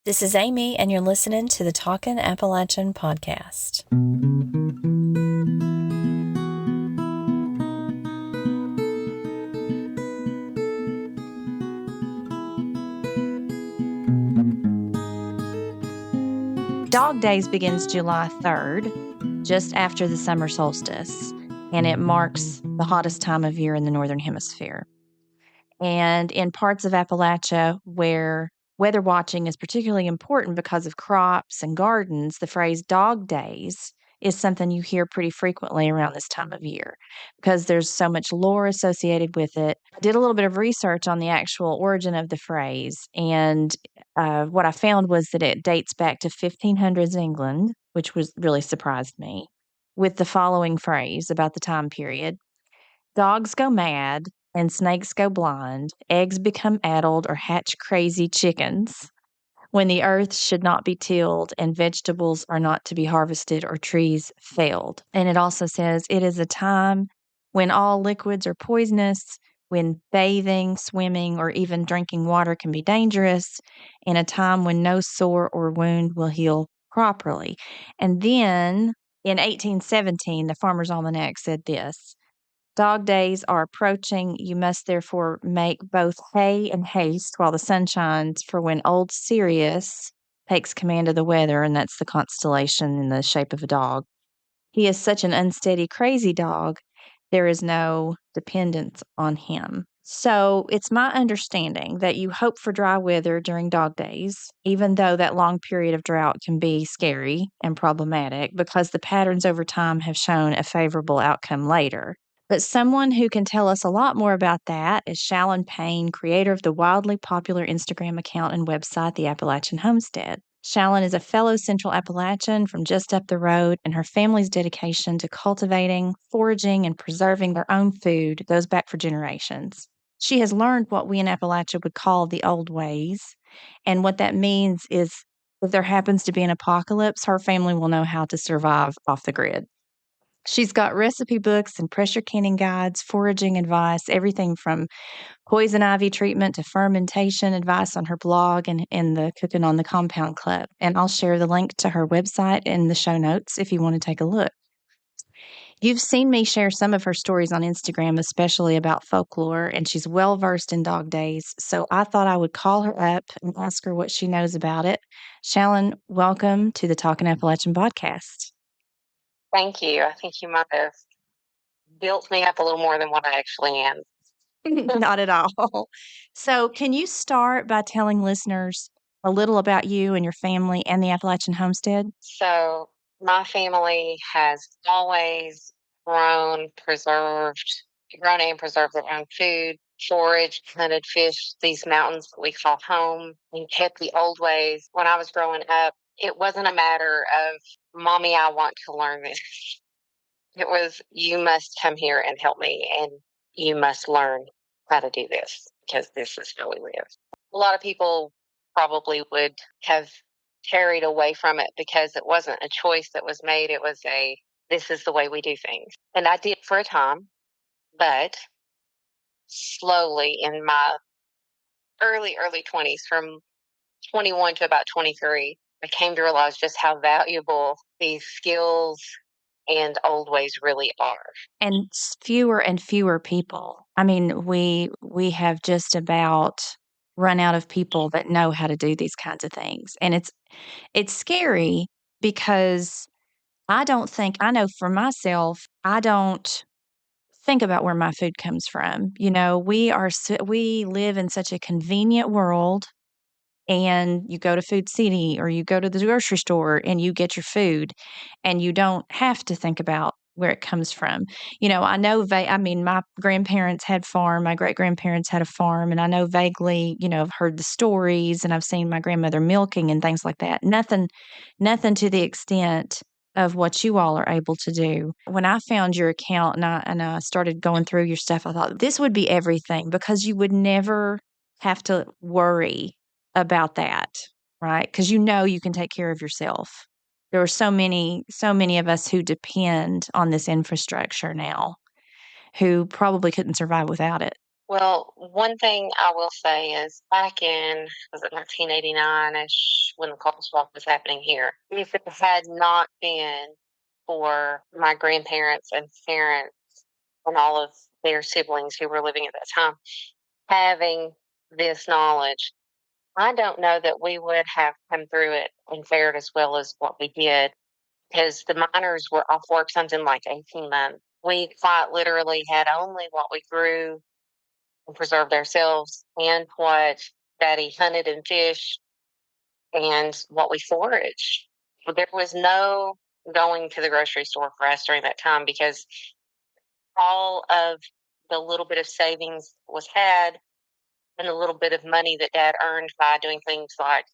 This is Amy, and you're listening to the Talkin' Appalachian podcast. Dog Days begins July 3rd, just after the summer solstice, and it marks the hottest time of year in the Northern Hemisphere. And in parts of Appalachia where weather watching is particularly important because of crops and gardens, the phrase dog days is something you hear pretty frequently around this time of year because there's so much lore associated with it. I did a little bit of research on the actual origin of the phrase, and what I found was that it dates back to 1500s England, which really surprised me, with the following phrase about the time period. Dogs go mad and snakes go blind, eggs become addled or hatch crazy chickens when the earth should not be tilled and vegetables are not to be harvested or trees felled. And it also says it is a time when all liquids are poisonous, when bathing, swimming, or even drinking water can be dangerous, and a time when no sore or wound will heal properly. And then in 1817, the Farmer's Almanac said this. Dog days are approaching. You must therefore make both hay and haste while the sun shines, for when old Sirius takes command of the weather, and that's the constellation in the shape of a dog. He is such an unsteady, crazy dog, there is no dependence on him. So it's my understanding that you hope for dry weather during dog days, even though that long period of drought can be scary and problematic because the patterns over time have shown a favorable outcome later. But someone who can tell us a lot more about that is Shallon Payne, creator of the wildly popular Instagram account and website, The Appalachian Homestead. Shallon is a fellow Central Appalachian from just up the road, and her family's dedication to cultivating, foraging, and preserving their own food goes back for generations. She has learned what we in Appalachia would call the old ways, and what that means is if there happens to be an apocalypse, her family will know how to survive off the grid. She's got recipe books and pressure canning guides, foraging advice, everything from poison ivy treatment to fermentation advice on her blog and in the Cooking on the Compound Club. And I'll share the link to her website in the show notes if you want to take a look. You've seen me share some of her stories on Instagram, especially about folklore, and she's well versed in dog days. So I thought I would call her up and ask her what she knows about it. Shallon, welcome to the Talkin' Appalachian podcast. Thank you. I think you might have built me up a little more than what I actually am. Not at all. So, can you start by telling listeners a little about you and your family and the Appalachian Homestead? So, my family has always grown and preserved their own food, foraged, hunted, fished these mountains that we call home, and kept the old ways. When I was growing up, it wasn't a matter of, Mommy, I want to learn this. It was, you must come here and help me, and you must learn how to do this because this is how we live. A lot of people probably would have carried away from it because it wasn't a choice that was made. It was this is the way we do things. And I did for a time, but slowly in my early 20s, from 21 to about 23, I came to realize just how valuable these skills and old ways really are. And fewer and fewer people. I mean, we have just about run out of people that know how to do these kinds of things. And it's scary because I know for myself, I don't think about where my food comes from. You know, we live in such a convenient world, and you go to Food City or you go to the grocery store and you get your food, and you don't have to think about where it comes from. You know, I know, my grandparents had farm, my great-grandparents had a farm, and I know vaguely, I've heard the stories and I've seen my grandmother milking and things like that. Nothing to the extent of what you all are able to do. When I found your account and I started going through your stuff, I thought this would be everything because you would never have to worry about that, right? Because you can take care of yourself. There are so many of us who depend on this infrastructure now who probably couldn't survive without it. Well, one thing I will say is back in, was it 1989-ish, when the culture swap was happening here, if it had not been for my grandparents and parents and all of their siblings who were living at that time having this knowledge, I don't know that we would have come through it and fared as well as what we did, because the miners were off work something like 18 months. We quite literally had only what we grew and preserved ourselves and what Daddy hunted and fished and what we foraged. There was no going to the grocery store for us during that time, because all of the little bit of savings was had and a little bit of money that Dad earned by doing things like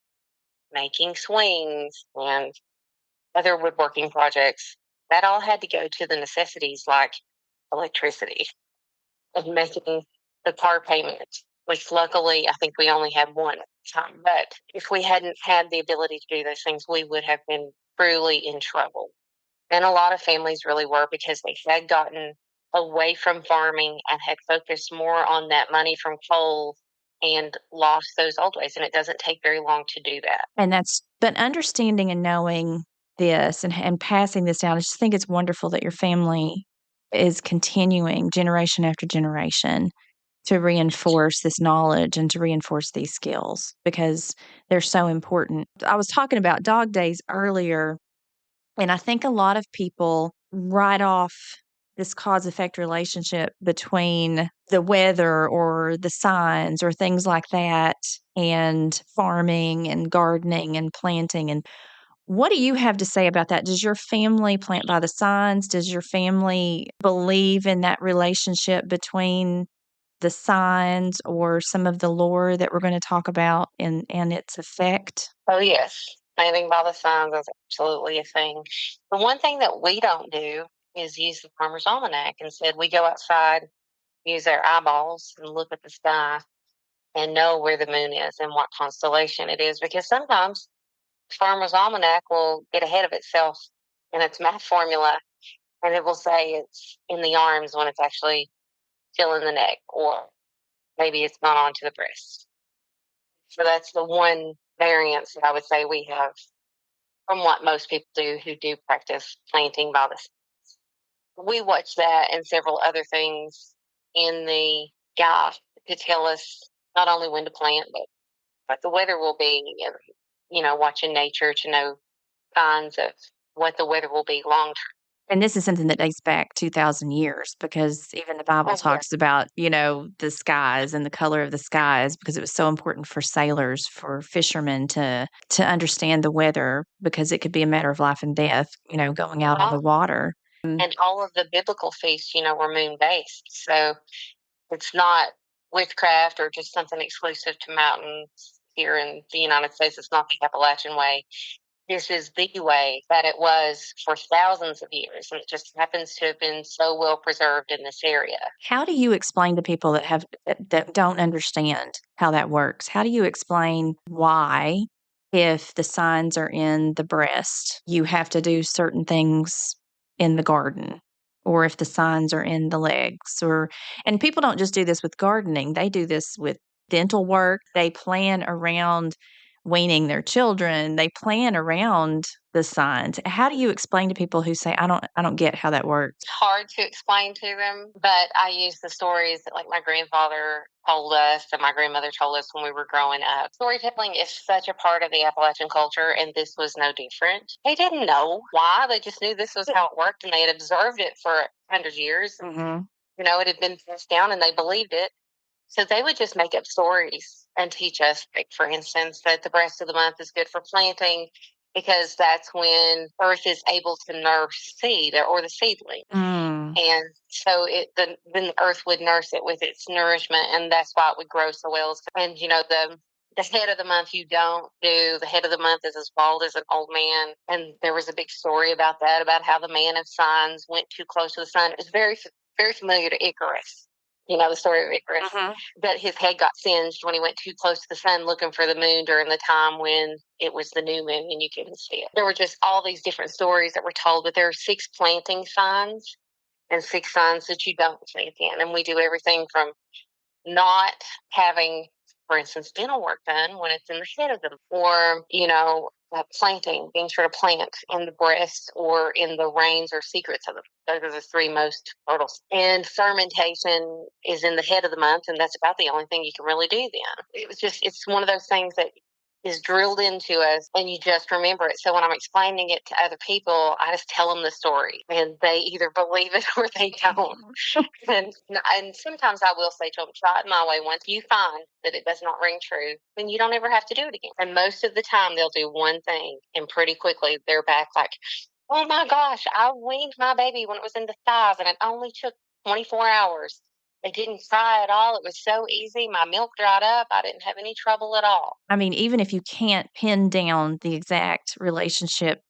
making swings and other woodworking projects, that all had to go to the necessities like electricity and making the car payment, which luckily I think we only had one at the time. But if we hadn't had the ability to do those things, we would have been truly in trouble. And a lot of families really were, because they had gotten away from farming and had focused more on that money from coal and lost those old ways. And it doesn't take very long to do that. And but understanding and knowing this and passing this down, I just think it's wonderful that your family is continuing generation after generation to reinforce this knowledge and to reinforce these skills because they're so important. I was talking about dog days earlier, and I think a lot of people write off this cause effect relationship between the weather or the signs or things like that and farming and gardening and planting. And what do you have to say about that? Does your family plant by the signs? Does your family believe in that relationship between the signs or some of the lore that we're going to talk about and its effect? Oh, yes. Planting by the signs is absolutely a thing. The one thing that we don't do is use the Farmer's Almanac. Instead, we go outside, use our eyeballs, and look at the sky and know where the moon is and what constellation it is. Because sometimes Farmer's Almanac will get ahead of itself in its math formula, and it will say it's in the arms when it's actually still in the neck, or maybe it's gone on to the breast. So that's the one variance that I would say we have from what most people do who do practice planting by the. We watch that and several other things in the guide to tell us not only when to plant, but what the weather will be, and watching nature to know signs of what the weather will be long term. And this is something that dates back 2,000 years because even the Bible Oh, yeah. talks about, the skies and the color of the skies because it was so important for sailors, for fishermen to understand the weather because it could be a matter of life and death, going out on the water. And all of the biblical feasts, were moon based. So it's not witchcraft or just something exclusive to mountains here in the United States. It's not the Appalachian way. This is the way that it was for thousands of years, and it just happens to have been so well preserved in this area. How do you explain to people that don't understand how that works? How do you explain why, if the signs are in the breast, you have to do certain things in the garden, or if the signs are in the legs, and people don't just do this with gardening, they do this with dental work. They plan around weaning their children. They plan around the signs. How do you explain to people who say, I don't get how that works? It's hard to explain to them, but I use the stories that like my grandfather told us and my grandmother told us when we were growing up. Storytelling is such a part of the Appalachian culture, and this was no different. They didn't know why. They just knew this was how it worked, and they had observed it for 100 years. Mm-hmm. It had been passed down, and they believed it. So they would just make up stories and teach us, like, for instance, that the breast of the month is good for planting because that's when Earth is able to nurse seed or the seedling. Mm. And so then the Earth would nurse it with its nourishment, and that's why it would grow so well. And, the head of the month you don't do. The head of the month is as bald as an old man. And there was a big story about that, about how the man of signs went too close to the sun. It was very, very familiar to Icarus. The story of Icarus, that his head got singed when he went too close to the sun looking for the moon during the time when it was the new moon and you couldn't see it. There were just all these different stories that were told, but there are 6 planting signs and 6 signs that you don't plant in. And we do everything from not having, for instance, dental work done when it's in the head of them, or, planting, being sure to plant in the breast or in the reins or secrets of them. Those are the three most fertile. And fermentation is in the head of the month, and that's about the only thing you can really do then. It's one of those things that is drilled into us and you just remember it. So when I'm explaining it to other people, I just tell them the story and they either believe it or they don't. and sometimes I will say to them, try it my way. Once you find that it does not ring true, then you don't ever have to do it again. And most of the time they'll do one thing and pretty quickly they're back like, oh my gosh, I weaned my baby when it was in the thighs and it only took 24 hours. They didn't cry at all. It was so easy. My milk dried up. I didn't have any trouble at all. I mean, even if you can't pin down the exact relationship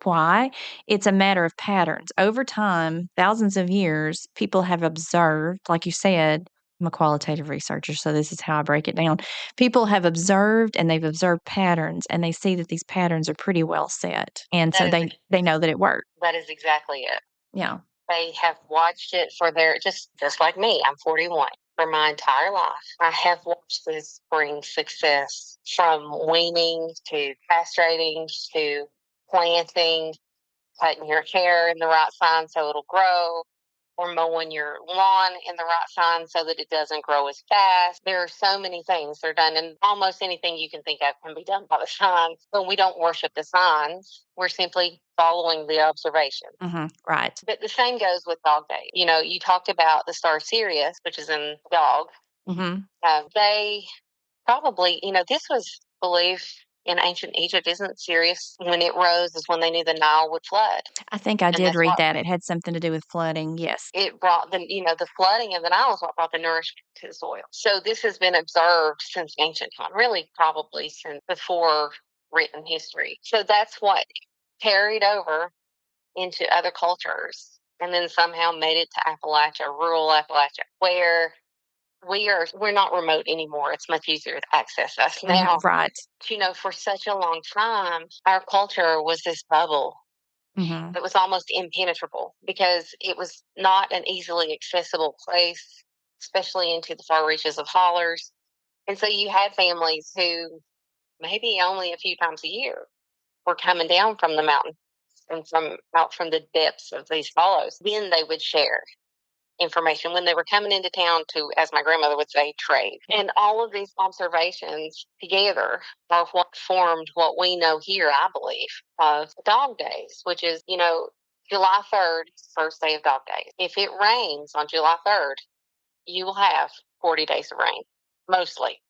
why, it's a matter of patterns. Over time, thousands of years, people have observed, like you said, I'm a qualitative researcher, so this is how I break it down. People have observed and they've observed patterns and they see that these patterns are pretty well set. And so they know that it worked. That is exactly it. Yeah. They have watched it for their, just like me, I'm 41. For my entire life, I have watched this bring success from weaning to castrating to planting, cutting your hair in the right sign so it'll grow, or mowing your lawn in the right sign so that it doesn't grow as fast. There are so many things that are done, and almost anything you can think of can be done by the signs. But we don't worship the signs. We're simply following the observation. Mm-hmm. Right. But the same goes with dog days. You talked about the star Sirius, which is in dog. Mm-hmm. They probably, this was believed in ancient Egypt. Isn't Sirius, when it rose, is when they knew the Nile would flood. I think I did read that. It had something to do with flooding. Yes. It brought the flooding of the Nile is what brought the nourishment to the soil. So this has been observed since ancient time, really probably since before written history. So that's what carried over into other cultures and then somehow made it to Appalachia, rural Appalachia, where we're not remote anymore. It's much easier to access us now. Right. For such a long time, our culture was this bubble. Mm-hmm. It was almost impenetrable because it was not an easily accessible place, especially into the far reaches of hollers. And so you had families who maybe only a few times a year were coming down from the mountain and out from the depths of these hollows. Then they would share information when they were coming into town to, as my grandmother would say, trade. And all of these observations together are what formed what we know here, I believe, of dog days, which is, July 3rd, first day of dog days. If it rains on July 3rd, you will have 40 days of rain, mostly.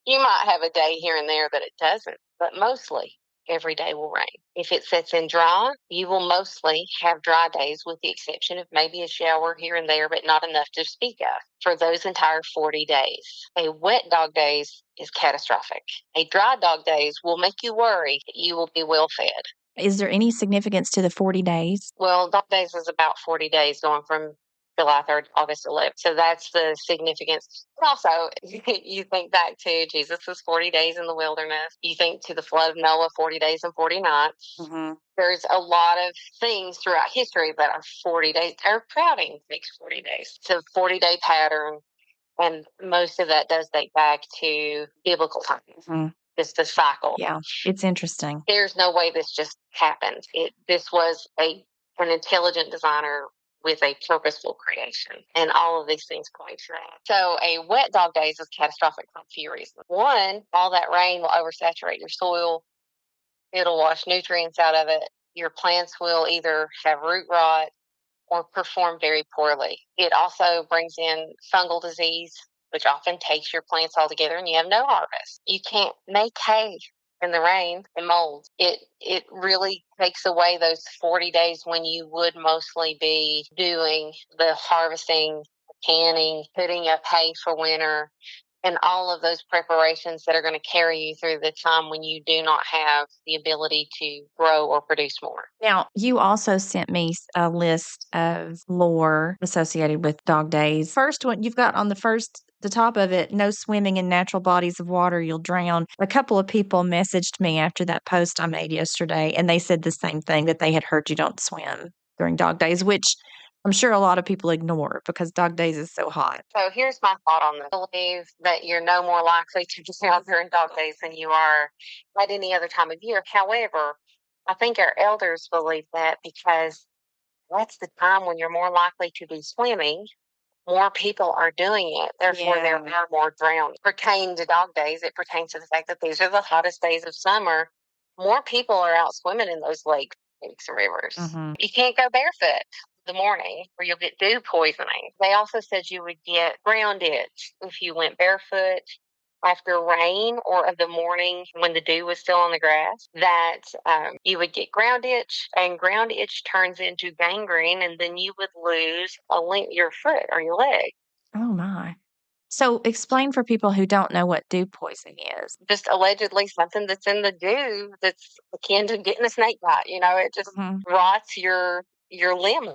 You might have a day here and there that it doesn't, but mostly every day will rain. If it sets in dry, you will mostly have dry days with the exception of maybe a shower here and there, but not enough to speak of for those entire 40 days. A wet dog days is catastrophic. A dry dog days will make you worry that you will be well fed. Is there any significance to the 40 days? Well, dog days is about 40 days going from July 3rd, August 11th. So that's the significance. Also, you think back to Jesus' 40 days in the wilderness. You think to the flood of Noah, 40 days and 40 nights. Mm-hmm. There's a lot of things throughout history that are 40 days. Our crowding takes 40 days. It's a 40-day pattern, and most of that does date back to biblical times. Mm-hmm. Just a cycle. Yeah, it's interesting. There's no way this just happened. This was an intelligent designer with a purposeful creation. And all of these things point to that. So a wet dog days is catastrophic for a few reasons. One, all that rain will oversaturate your soil. It'll wash nutrients out of it. Your plants will either have root rot or perform very poorly. It also brings in fungal disease, which often takes your plants altogether and you have no harvest. You can't make hay in the rain and mold. It really takes away those 40 days when you would mostly be doing the harvesting, canning, putting up hay for winter, and all of those preparations that are going to carry you through the time when you do not have the ability to grow or produce more. Now, you also sent me a list of lore associated with dog days. First one, you've got on the top of it, no swimming in natural bodies of water, you'll drown. A couple of people messaged me after that post I made yesterday, and they said the same thing, that they had heard you don't swim during dog days, which I'm sure a lot of people ignore because dog days is so hot. So here's my thought on this. I believe that you're no more likely to be out during dog days than you are at any other time of year. However, I think our elders believe that because that's the time when you're more likely to be swimming. More people are doing it. Therefore, there Yeah. are more drowning. Pertaining to dog days, it pertains to the fact that these are the hottest days of summer. More people are out swimming in those lakes and rivers. Mm-hmm. You can't go barefoot in the morning or you'll get dew poisoning. They also said you would get ground itch if you went barefoot after rain or of the morning when the dew was still on the grass, that you would get ground itch, and ground itch turns into gangrene, and then you would lose your foot or your leg. Oh, my. So explain for people who don't know what dew poisoning is. Just allegedly something that's in the dew that's akin to getting a snake bite. It just Mm-hmm. rots your limb.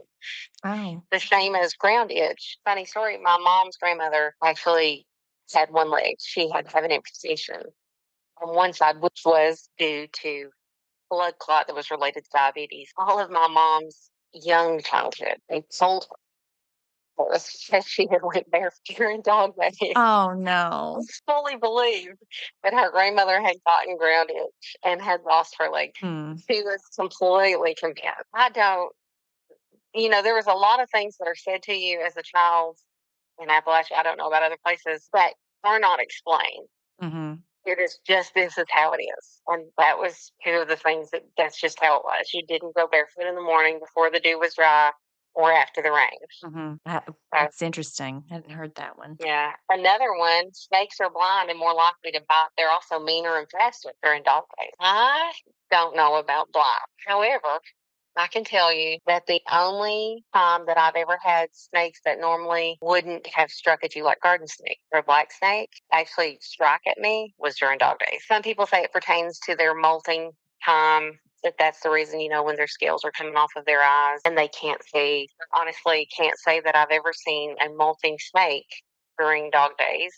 Oh. The same as ground itch. Funny story, my mom's grandmother actually had one leg. She had to have an amputation on one side, which was due to blood clot that was related to diabetes. All of my mom's young childhood, they told her because she had went barefoot during dog days. Oh, no. Fully believed that her grandmother had gotten ground itch and had lost her leg. Hmm. She was completely convinced. There was a lot of things that are said to you as a child in Appalachia. I don't know about other places that are not explained. Mm-hmm. It is just this is how it is. And that was two of the things that's just how it was. You didn't go barefoot in the morning before the dew was dry or after the rain. Mm-hmm. So, That's interesting. I hadn't heard that one. yeah. Another one, snakes are blind and more likely to bite. They're also meaner and faster during dog days. I don't know about blind. However, I can tell you that the only time that I've ever had snakes that normally wouldn't have struck at you like garden snake or black snake actually strike at me was during dog days. Some people say it pertains to their molting time, that that's the reason, when their scales are coming off of their eyes and they can't see. Honestly, can't say that I've ever seen a molting snake during dog days.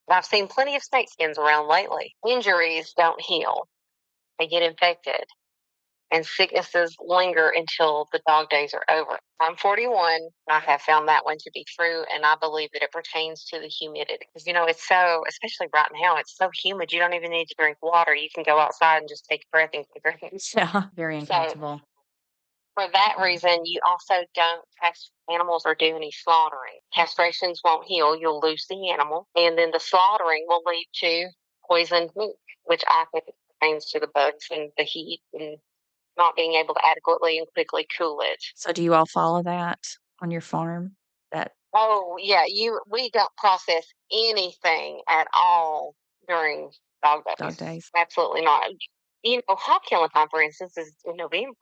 But I've seen plenty of snake skins around lately. Injuries don't heal. They get infected and sicknesses linger until the dog days are over. I'm 41. I have found that one to be true, and I believe that it pertains to the humidity. Because, it's so, especially right now, it's so humid, you don't even need to drink water. You can go outside and just take a breath and drink. Yeah. Very So, uncomfortable. for that reason, you also don't test animals or do any slaughtering. Castrations won't heal, you'll lose the animal, and then the slaughtering will lead to poisoned meat, which I think pertains to the bugs and the heat and not being able to adequately and quickly cool it. So do you all follow that on your farm? That Oh yeah, we don't process anything at all during dog dog days. days? Absolutely not. Hog killing time, for instance, is in November,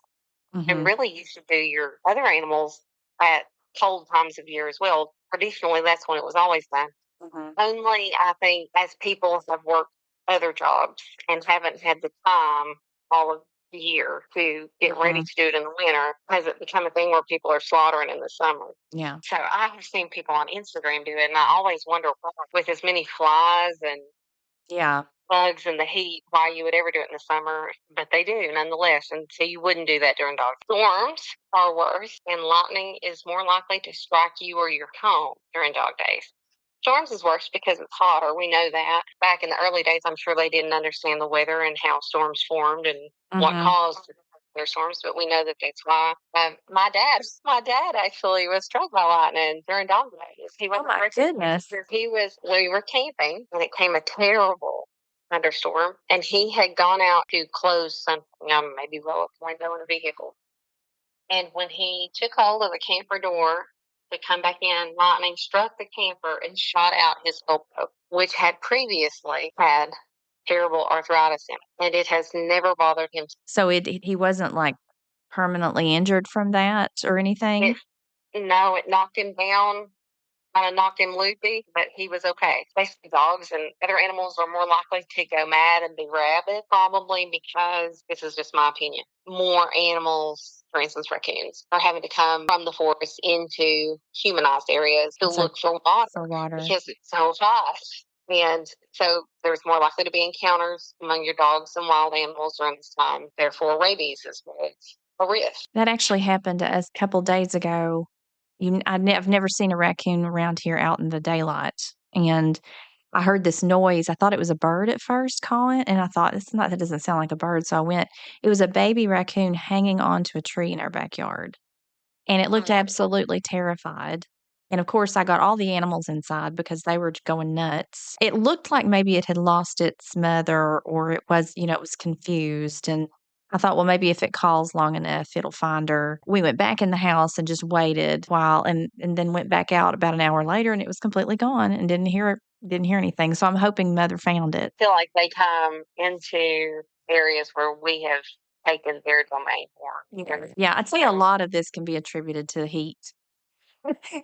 and Mm-hmm. really you should do your other animals at cold times of year as well. Traditionally, that's when it was always done. Mm-hmm. Only I think as people have worked other jobs and haven't had the time all of the year to get ready Mm-hmm. to do it in the winter, has it become a thing where people are slaughtering in the summer? Yeah. So I have seen people on Instagram do it, and I always wonder why, with as many flies and Yeah. bugs and the heat, why you would ever do it in the summer, but they do nonetheless. And so you wouldn't do that during dog. Storms are worse, and lightning is more likely to strike you or your home during dog days. Storms is worse because it's hotter. We know that. Back in the early days, I'm sure they didn't understand the weather and how storms formed and what Mm-hmm. caused their storms, but we know that that's why. My dad actually was struck by lightning during dog days. He Oh wasn't my racing. goodness. We were camping and it came a terrible thunderstorm, and he had gone out to close something, maybe roll up a window in a vehicle. And when he took hold of the camper door to come back in, lightning struck the camper and shot out his elbow, which had previously had terrible arthritis in it. And it has never bothered him. So he wasn't like permanently injured from that or anything? No, it knocked him down, kind of knocked him loopy, but he was okay. Basically, dogs and other animals are more likely to go mad and be rabid, probably because, this is just my opinion, more animals, for instance, raccoons, are having to come from the forest into humanized areas to look for water For water. because it's so hot. And so there's more likely to be encounters among your dogs and wild animals during this time. Therefore, rabies is a risk. That actually happened to us a couple days ago. I've never seen a raccoon around here out in the daylight. And I heard this noise. I thought it was a bird at first calling, and I thought, that doesn't sound like a bird. So I went, it was a baby raccoon hanging onto a tree in our backyard. And it looked absolutely terrified. And of course, I got all the animals inside because they were going nuts. It looked like maybe it had lost its mother, or it was confused. And I thought, well, maybe if it calls long enough, it'll find her. We went back in the house and just waited a while, and then went back out about an hour later, and it was completely gone, and didn't hear anything. So I'm hoping mother found it. I feel like they come into areas where we have taken their domain more. Yeah, I'd say a lot of this can be attributed to heat.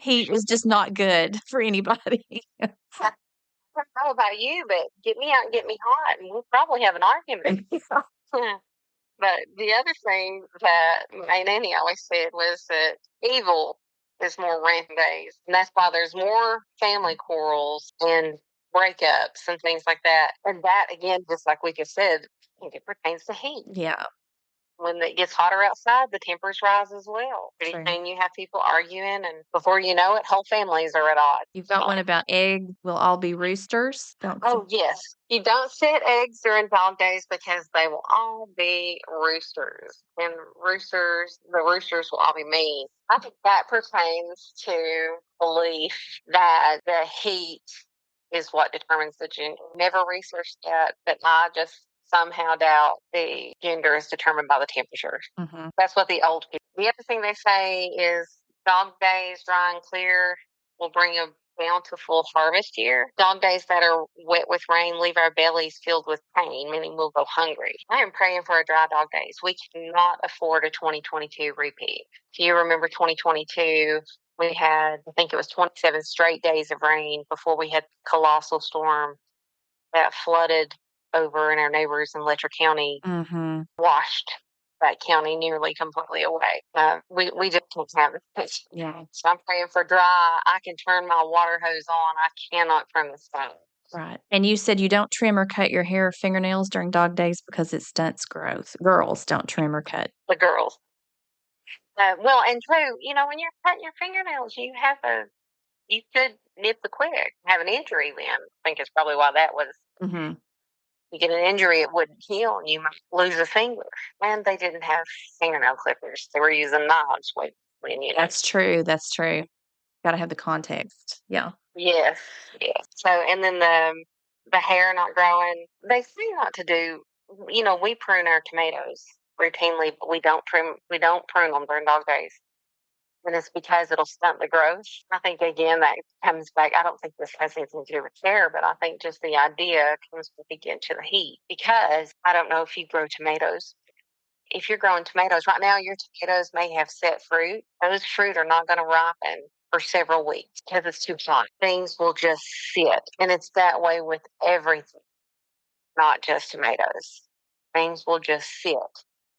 Heat is just not good for anybody. I don't know about you, but get me out and get me hot, and we'll probably have an argument. But the other thing that my nanny always said was that evil is more rampant days. And that's why there's more family quarrels and breakups and things like that. And that, again, just like we just said, I think it pertains to heat. Yeah. When it gets hotter outside, the tempers rise as well. Pretty True. soon you have people arguing, and before you know it, whole families are at odds. You've got one about eggs will all be roosters. Oh, yes. You don't set eggs during dog days because they will all be roosters. And the roosters will all be mean. I think that pertains to belief that the heat is what determines the gender. Never researched that, but I just somehow doubt the gender is determined by the temperature. Mm-hmm. That's what the old people. The other thing they say is dog days, dry and clear, will bring a bountiful harvest year. Dog days that are wet with rain leave our bellies filled with pain, meaning we'll go hungry. I am praying for a dry dog days. We cannot afford a 2022 repeat. If you remember 2022, we had, I think it was 27 straight days of rain before we had colossal storm that flooded over in our neighbors in Letcher County, washed that county nearly completely away. We just can't have it. Yeah. So I'm praying for dry. I can turn my water hose on. I cannot turn the stove. Right. And you said you don't trim or cut your hair or fingernails during dog days because it stunts growth. Girls don't trim or cut. The girls. Well, and true, when you're cutting your fingernails, you could nip the quick, have an injury then. I think it's probably why that was. Mm-hmm. You get an injury, it wouldn't heal, and you might lose a finger. And they didn't have fingernail clippers. They were using knives That's true. That's true. Got to have the context. Yeah. Yes, yes. So, and then the hair not growing. They say not to do. We prune our tomatoes routinely, but we don't prune them during dog days. And it's because it'll stunt the growth. I think, again, that comes back. I don't think this has anything to do with hair, but I think just the idea comes again to the heat. Because I don't know if you grow tomatoes. If you're growing tomatoes, right now your tomatoes may have set fruit. Those fruit are not going to ripen for several weeks because it's too hot. Things will just sit. And it's that way with everything, not just tomatoes. Things will just sit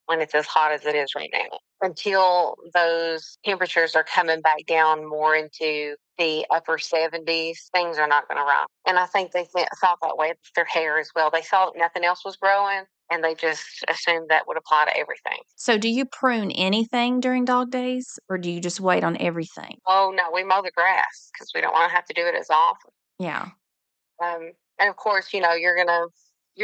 when it's as hot as it is right now. Until those temperatures are coming back down more into the upper 70s, things are not going to ripen. And I think they thought that way with their hair as well. They saw that nothing else was growing, and they just assumed that would apply to everything. So do you prune anything during dog days, or do you just wait on everything? Oh, no, we mow the grass because we don't want to have to do it as often. Yeah. And of course, you're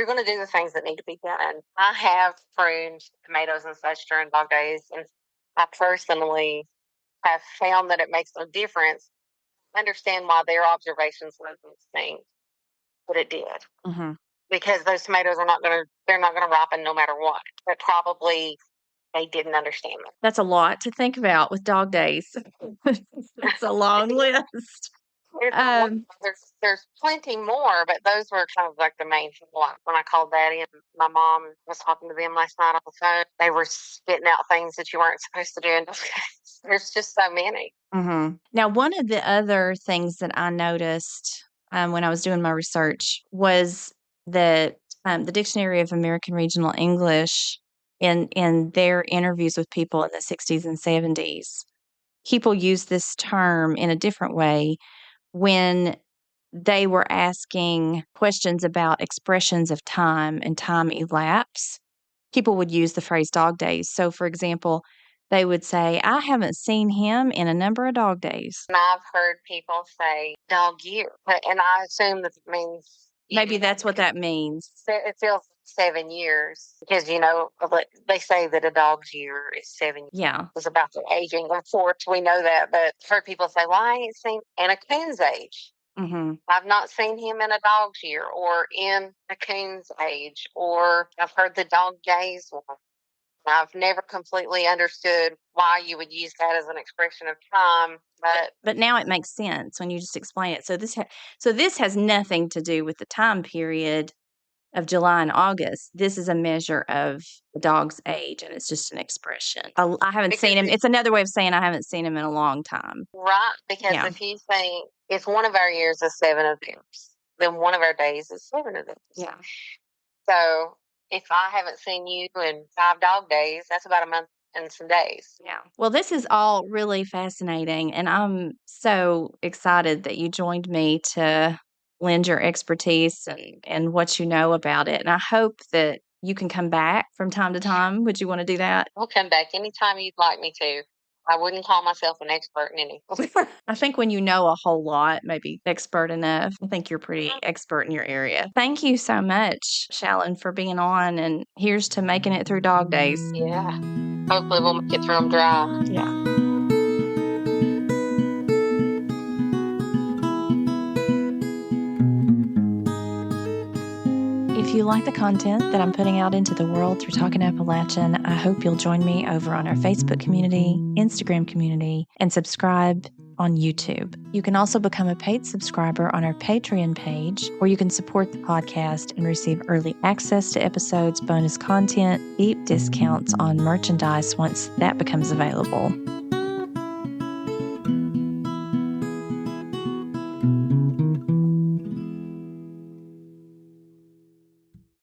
gonna do the things that need to be done. I have pruned tomatoes and such during dog days, and I personally have found that it makes no difference. I understand why their observations was those things, but it did. Mm-hmm. Because those tomatoes they're not gonna ripen no matter what. But probably they didn't understand that. That's a lot to think about with dog days. It's a long list. There's plenty more, but those were kind of like the main thing. When I called Daddy and my mom was talking to them last night on the phone, they were spitting out things that you weren't supposed to do. And there's just so many. Mm-hmm. Now, one of the other things that I noticed when I was doing my research was that the Dictionary of American Regional English, in their interviews with people in the 60s and 70s, people used this term in a different way when they were asking questions about expressions of time and time elapse. People would use the phrase dog days. So, for example, they would say, I haven't seen him in a number of dog days. And I've heard people say dog year, and I assume that it means Maybe that's what that means. It feels 7 years because, they say that a dog's year is 7 years. Yeah. It's about the aging. Of course, we know that, but I've heard people say, well, I ain't seen in a coon's age. Mm-hmm. I've not seen him in a dog's year or in a coon's age, or I've heard the dog days one. I've never completely understood why you would use that as an expression of time, but now it makes sense when you just explain it. So this has nothing to do with the time period of July and August. This is a measure of the dog's age, and it's just an expression. I haven't seen him. It's another way of saying I haven't seen him in a long time. Right, because if you think if one of our years is 7 of theirs, then one of our days is 7 of theirs. Yeah. So if I haven't seen you in 5 dog days, that's about a month and some days. Yeah. Well, this is all really fascinating, and I'm so excited that you joined me to lend your expertise and what you know about it. And I hope that you can come back from time to time. Would you want to do that? I'll come back anytime you'd like me to. I wouldn't call myself an expert in anything. I think when you know a whole lot, maybe expert enough, I think you're pretty expert in your area. Thank you so much, Shallon, for being on, and here's to making it through dog days. Yeah. Hopefully we'll make it through them dry. Yeah. If you like the content that I'm putting out into the world through Talking Appalachian, I hope you'll join me over on our Facebook community, Instagram community, and subscribe on YouTube. You can also become a paid subscriber on our Patreon page, where you can support the podcast and receive early access to episodes, bonus content, deep discounts on merchandise once that becomes available.